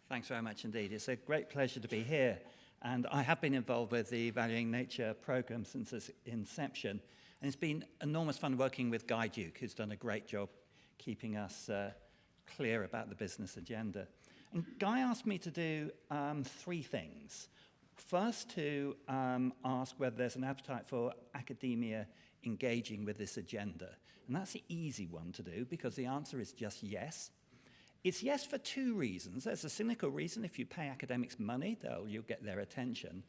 Thanks very much indeed. It's a great pleasure to be here. And I have been involved with the Valuing Nature program since its inception. And it's been enormous fun working with Guy Duke, who's done a great job keeping us clear about the business agenda. And Guy asked me to do three things. First, to ask whether there's an appetite for academia engaging with this agenda. And that's the easy one to do, because the answer is just yes. It's yes for two reasons. There's a cynical reason: if you pay academics money, you'll get their attention.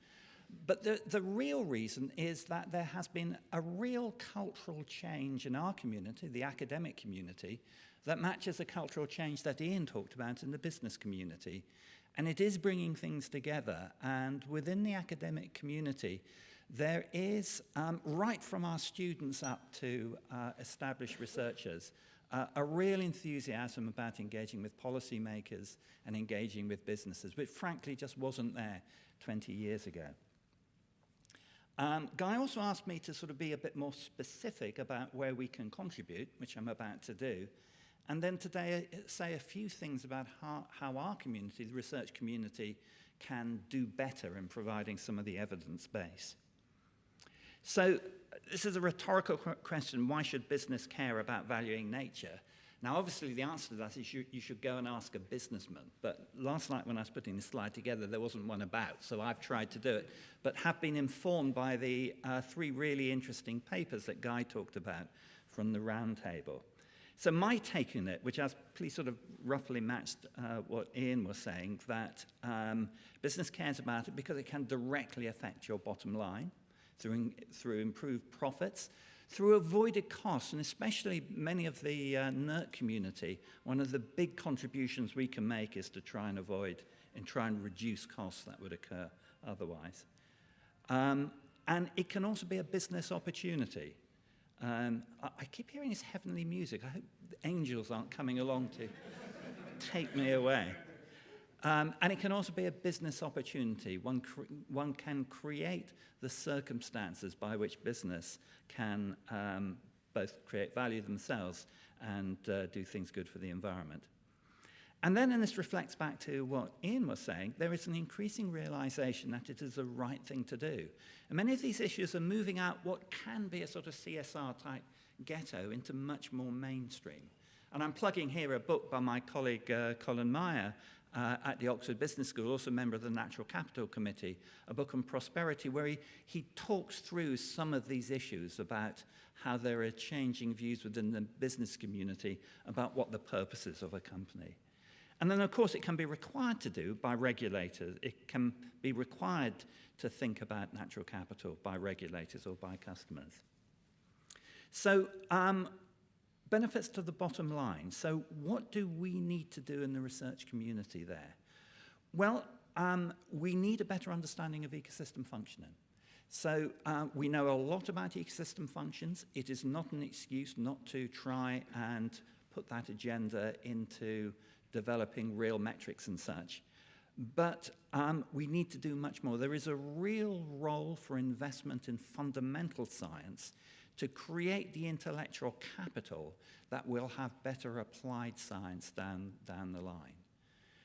But the real reason is that there has been a real cultural change in our community, the academic community, that matches the cultural change that Ian talked about in the business community. And it is bringing things together. And within the academic community, there is, right from our students up to established researchers, a real enthusiasm about engaging with policymakers and engaging with businesses, which frankly just wasn't there 20 years ago. Guy also asked me to sort of be a bit more specific about where we can contribute, which I'm about to do, and then today say a few things about how our community, the research community, can do better in providing some of the evidence base. So this is a rhetorical question: why should business care about valuing nature? Now, obviously, the answer to that is you should go and ask a businessman. But last night when I was putting this slide together, there wasn't one about, so I've tried to do it, but have been informed by the three really interesting papers that Guy talked about from the roundtable. So my take on it, which has sort of roughly matched what Ian was saying, that business cares about it because it can directly affect your bottom line, through improved profits, through avoided costs, and especially many of the NERT community, one of the big contributions we can make is to try and avoid and try and reduce costs that would occur otherwise. And it can also be a business opportunity. I keep hearing this heavenly music. I hope the angels aren't coming along to take me away. And it can also be a business opportunity. One can create the circumstances by which business can both create value themselves and do things good for the environment. And then, and this reflects back to what Ian was saying, there is an increasing realization that it is the right thing to do. And many of these issues are moving out what can be a sort of CSR-type ghetto into much more mainstream. And I'm plugging here a book by my colleague Colin Meyer, at the Oxford Business School, also a member of the Natural Capital Committee, a book on prosperity, where he talks through some of these issues about how there are changing views within the business community about what the purpose is of a company. And then, of course, it can be required to do by regulators. It can be required to think about natural capital by regulators or by customers. So, benefits to the bottom line. So what do we need to do in the research community there? Well, we need a better understanding of ecosystem functioning. So we know a lot about ecosystem functions. It is not an excuse not to try and put that agenda into developing real metrics and such. But we need to do much more. There is a real role for investment in fundamental science to create the intellectual capital that will have better applied science down the line.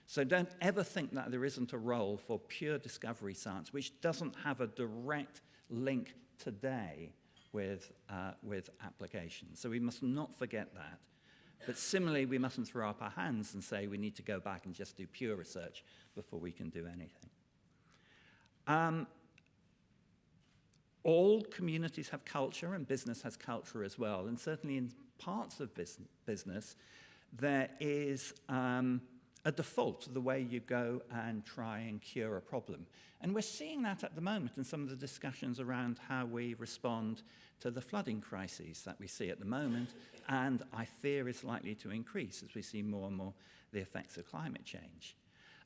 So don't ever think that there isn't a role for pure discovery science, which doesn't have a direct link today with applications. So we must not forget that. But similarly, we mustn't throw up our hands and say we need to go back and just do pure research before we can do anything. All communities have culture, and business has culture as well. And certainly in parts of business, there is a default to the way you go and try and cure a problem. And we're seeing that at the moment in some of the discussions around how we respond to the flooding crises that we see at the moment, and I fear is likely to increase as we see more and more the effects of climate change.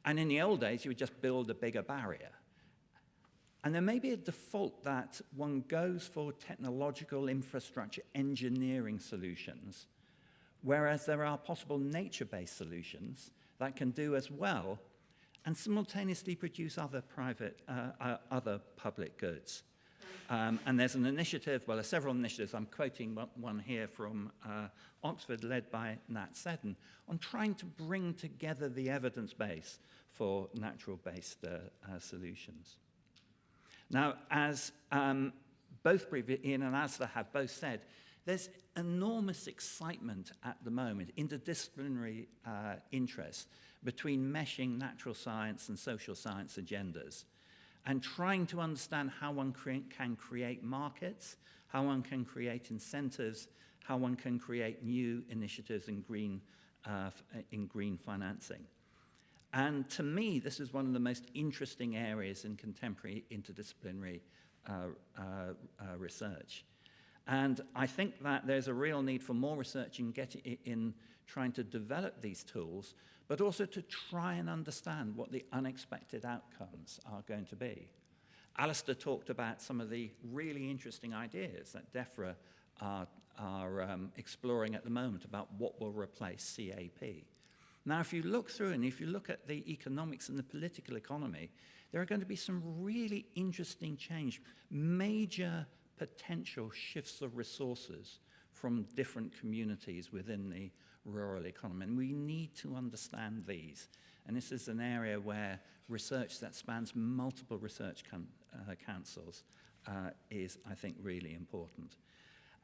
And in the old days, you would just build a bigger barrier. And there may be a default that one goes for technological infrastructure engineering solutions, whereas there are possible nature-based solutions that can do as well and simultaneously produce other public goods. And there's an initiative, well, there's several initiatives. I'm quoting one here from Oxford, led by Nat Seddon, on trying to bring together the evidence base for natural-based solutions. Now, as both Ian and Alistair have both said, there's enormous excitement at the moment, interdisciplinary interest between meshing natural science and social science agendas, and trying to understand how one can create markets, how one can create incentives, how one can create new initiatives in green financing. And to me, this is one of the most interesting areas in contemporary interdisciplinary research. And I think that there's a real need for more research in trying to develop these tools, but also to try and understand what the unexpected outcomes are going to be. Alistair talked about some of the really interesting ideas that DEFRA are exploring at the moment about what will replace CAP. Now, if you look through and if you look at the economics and the political economy, there are going to be some really interesting change, major potential shifts of resources from different communities within the rural economy. And we need to understand these. And this is an area where research that spans multiple research councils is, I think, really important.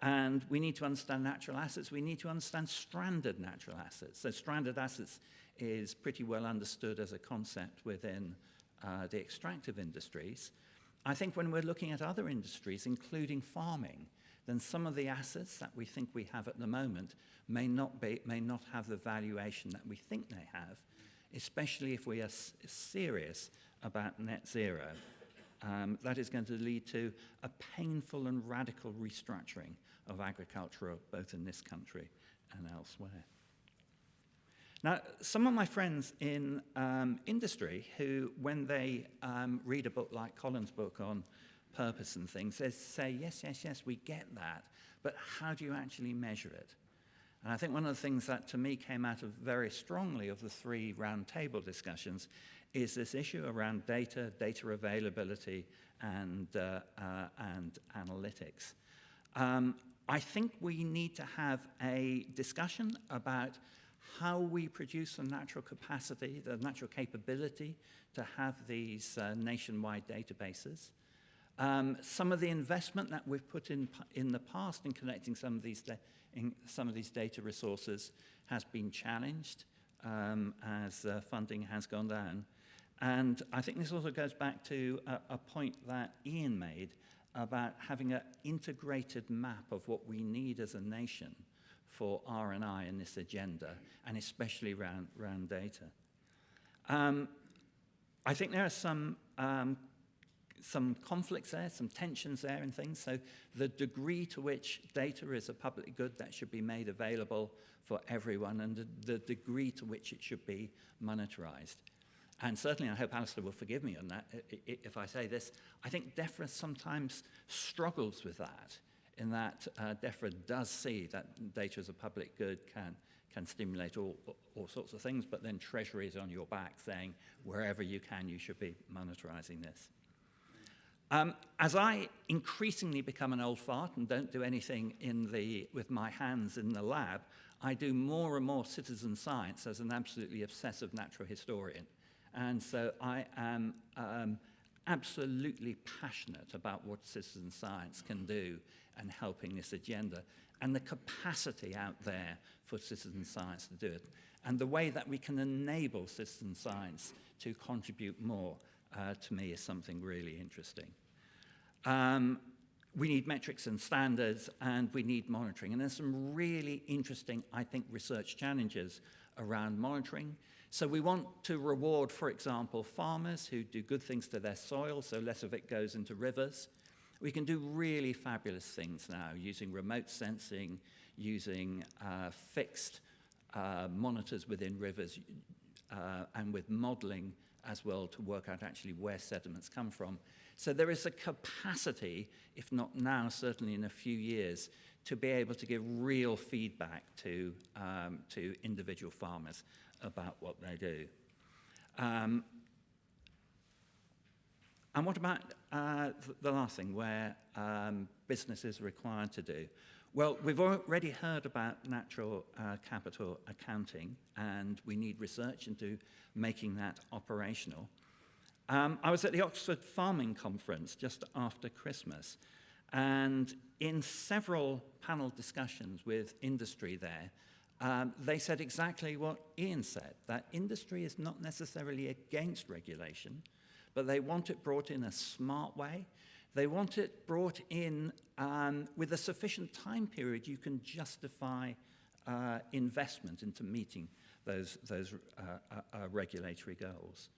And we need to understand natural assets. We need to understand stranded natural assets. So stranded assets is pretty well understood as a concept within the extractive industries. I think when we're looking at other industries, including farming, then some of the assets that we think we have at the moment may not have the valuation that we think they have, especially if we are serious about net zero. That is going to lead to a painful and radical restructuring of agriculture, both in this country and elsewhere. Now, some of my friends in industry who, when they read a book like Colin's book on purpose and things, they say, yes, we get that, but how do you actually measure it? And I think one of the things that, to me, came out of very strongly of the three roundtable discussions is this issue around data availability, and analytics. I think we need to have a discussion about how we produce the natural capacity, the natural capability to have these nationwide databases. Some of the investment that we've put in the past in collecting some of these data resources has been challenged as funding has gone down. And I think this also goes back to a point that Ian made about having an integrated map of what we need as a nation for R&I in this agenda, and especially around data. I think there are some conflicts there, some tensions there and things. So the degree to which data is a public good that should be made available for everyone, and the degree to which it should be monetarized. And certainly, I hope Alistair will forgive me on that if I say this, I think DEFRA sometimes struggles with that, in that DEFRA does see that data as a public good can stimulate all sorts of things, but then Treasury is on your back saying, wherever you can, you should be monetarizing this. As I increasingly become an old fart and don't do anything with my hands in the lab, I do more and more citizen science as an absolutely obsessive natural historian. And so I am absolutely passionate about what citizen science can do and helping this agenda, and the capacity out there for citizen science to do it, and the way that we can enable citizen science to contribute more, to me, is something really interesting. We need metrics and standards, and we need monitoring. And there's some really interesting, I think, research challenges around monitoring. So we want to reward, for example, farmers who do good things to their soil, so less of it goes into rivers. We can do really fabulous things now using remote sensing, using fixed monitors within rivers, and with modeling as well to work out actually where sediments come from. So there is a capacity, if not now, certainly in a few years, to be able to give real feedback to individual farmers about what they do. And what about the last thing, where business is required to do? Well, we've already heard about natural capital accounting, and we need research into making that operational. I was at the Oxford Farming Conference just after Christmas, and in several panel discussions with industry there, they said exactly what Ian said, that industry is not necessarily against regulation, but they want it brought in a smart way. They want it brought in with a sufficient time period you can justify investment into meeting those regulatory goals.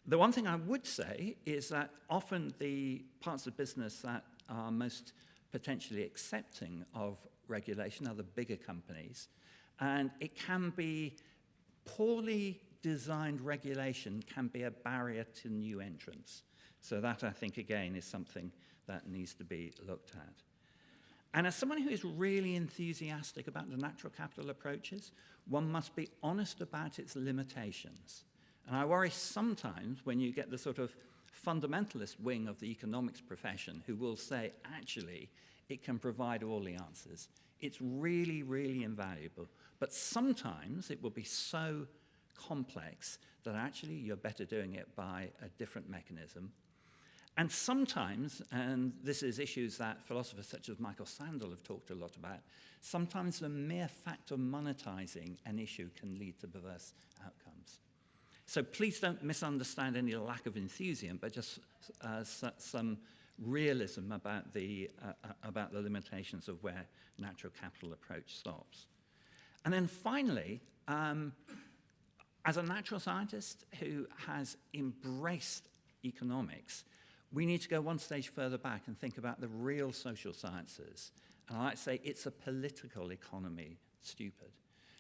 The one thing I would say is that often the parts of business that are most potentially accepting of regulation are the bigger companies, and it can be poorly designed regulation can be a barrier to new entrants. So that, I think, again, is something that needs to be looked at. And as someone who is really enthusiastic about the natural capital approaches, one must be honest about its limitations. And I worry sometimes when you get the sort of fundamentalist wing of the economics profession who will say, actually, it can provide all the answers. It's really, really invaluable. But sometimes it will be so complex that actually you're better doing it by a different mechanism. And sometimes, and this is issues that philosophers such as Michael Sandel have talked a lot about, sometimes the mere fact of monetizing an issue can lead to perverse outcomes. So please don't misunderstand any lack of enthusiasm, but just some realism about the limitations of where natural capital approach stops. And then finally, as a natural scientist who has embraced economics, we need to go one stage further back and think about the real social sciences. And I like to say it's a political economy, stupid.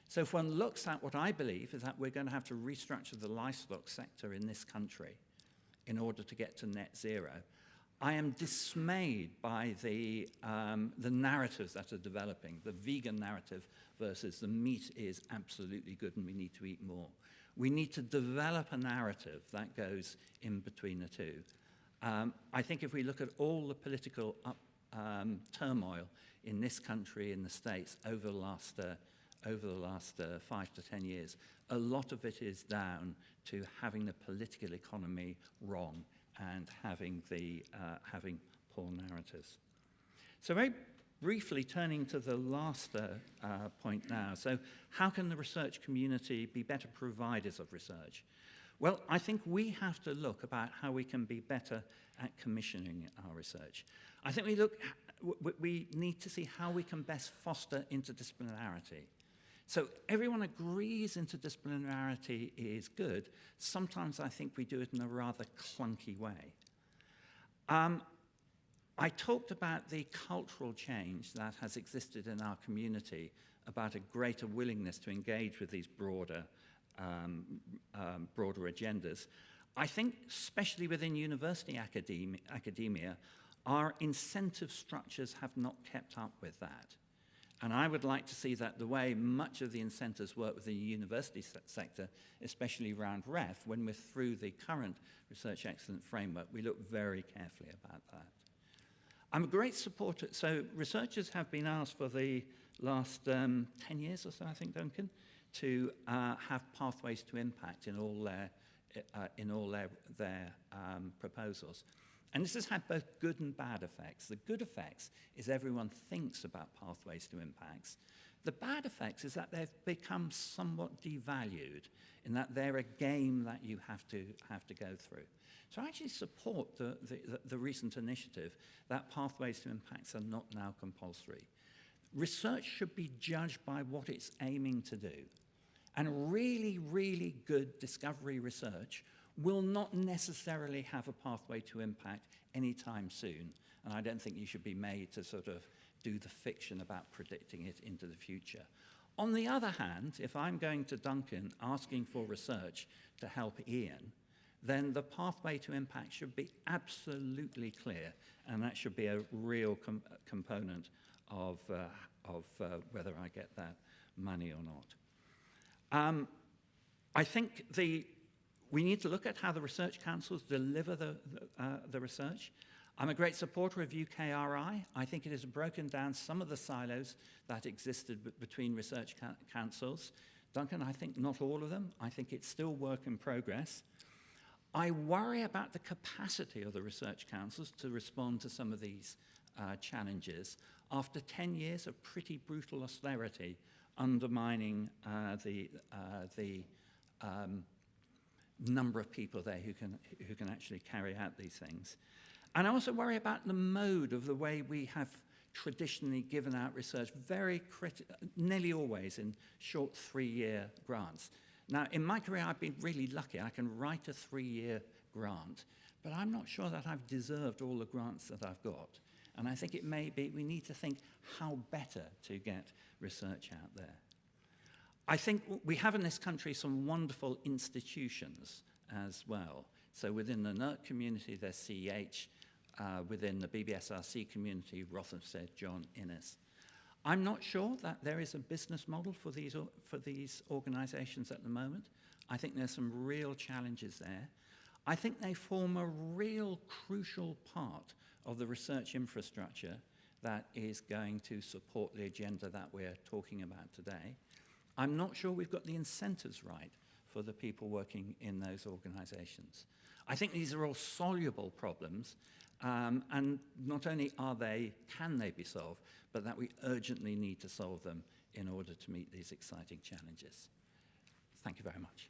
So if one looks at what I believe is that we're going to have to restructure the livestock sector in this country in order to get to net zero, I am dismayed by the narratives that are developing, the vegan narrative versus the meat is absolutely good and we need to eat more. We need to develop a narrative that goes in between the two. I think if we look at all the political turmoil in this country, in the States, over the last 5 to 10 years, a lot of it is down to having the political economy wrong and having poor narratives. So very briefly turning to the last point now. So how can the research community be better providers of research? Well, I think we have to look about how we can be better at commissioning our research. I think we need to see how we can best foster interdisciplinarity. So everyone agrees interdisciplinarity is good. Sometimes I think we do it in a rather clunky way. I talked about the cultural change that has existed in our community about a greater willingness to engage with these broader agendas. I think, especially within university academia, our incentive structures have not kept up with that. And I would like to see that the way much of the incentives work within the university sector, especially around REF, when we're through the current Research Excellence Framework, we look very carefully about that. I'm a great supporter. So researchers have been asked for the last 10 years or so, I think, Duncan, to have pathways to impact in all their proposals. And this has had both good and bad effects. The good effects is everyone thinks about pathways to impacts. The bad effects is that they've become somewhat devalued in that they're a game that you have to go through. So I actually support the recent initiative that pathways to impacts are not now compulsory. Research should be judged by what it's aiming to do. And really, really good discovery research will not necessarily have a pathway to impact anytime soon. And I don't think you should be made to sort of do the fiction about predicting it into the future. On the other hand, if I'm going to Duncan asking for research to help Ian, then the pathway to impact should be absolutely clear, and that should be a real component of whether I get that money or not. I think We need to look at how the research councils deliver the research. I'm a great supporter of UKRI. I think it has broken down some of the silos that existed between research councils. Duncan, I think not all of them. I think it's still work in progress. I worry about the capacity of the research councils to respond to some of these challenges after 10 years of pretty brutal austerity undermining the number of people there who can actually carry out these things. And I also worry about the mode of the way we have traditionally given out research, nearly always in short 3-year grants. Now, in my career, I've been really lucky. I can write a 3-year grant, but I'm not sure that I've deserved all the grants that I've got. And I think it may be we need to think how better to get research out there. I think we have in this country some wonderful institutions as well. So within the NERC community, there's CEH. Within the BBSRC community, Rothamsted, John Innes. I'm not sure that there is a business model for these organizations at the moment. I think there's some real challenges there. I think they form a real crucial part of the research infrastructure that is going to support the agenda that we're talking about today. I'm not sure we've got the incentives right for the people working in those organizations. I think these are all soluble problems, and not only can they be solved, but that we urgently need to solve them in order to meet these exciting challenges. Thank you very much.